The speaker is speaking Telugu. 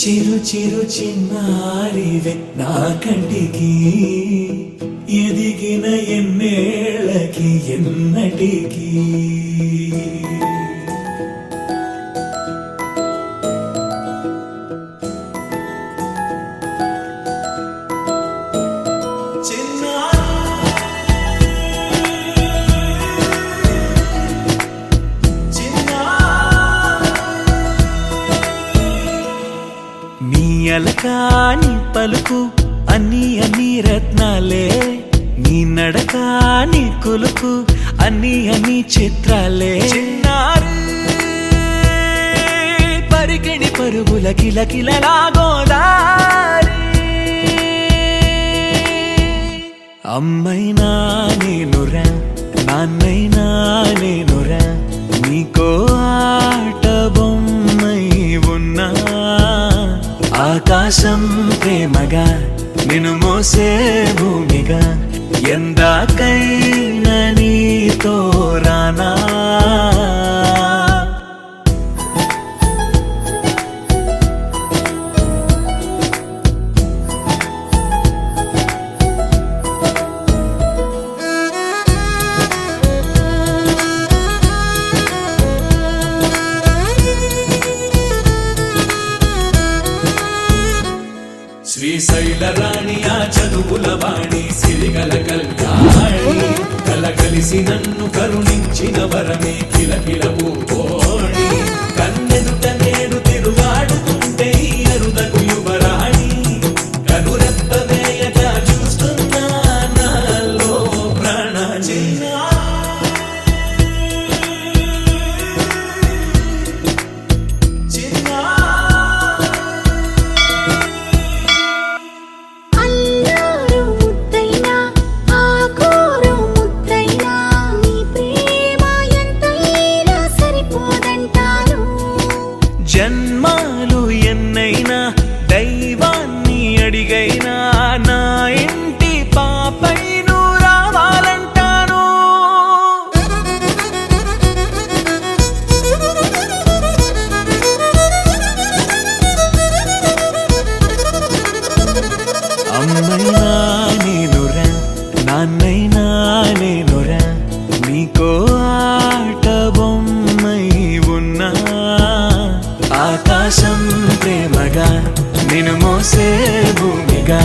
చిరు చిరు చిన్నారివే నా కంటికి ఎదిగిన ఎన్నేళ్ళకి ఎన్నటికి అలకాని పలుకు అన్ని అన్ని రత్నాలే నీ నడకాని కులుకు అన్ని అన్ని చిత్రాలే పరికిణి పరుగుల కిలకిలలా గోదారి అమ్మైనా నేనురా నాన్నైనా నేనురా నీకో ఆట బొమ్మై ఉన్నా ఆకాశం ప్రేమగా నిన్ను మోసే భూమిగా ఎందాకైనా నీతో రానా శ్రీశైల రాణి ఆ చదువుల వాణి సిరిగల కల్యాణి కలగలిసి నన్ను కరుణించిన వరమే కిలకిల పూకోణి కన్నెదుట నేడు తిరుగాడుతుంటే అరుదకు యువరాణి కనురెప్ప వేయగా చూస్తున్నా నాలో ప్రాణ జన్మాలు ఎన్నైనా దైవాన్ని అడిగైనా నా ఇంటి పాపై నువ్వు రావాలంటాను అమ్మైనా నేనురా నాన్నైనా నేనురా నీకో ఆట బొమ్మై ఉన్నా ఆకాశం ప్రేమగా నిన్ను మోసే భూమిగా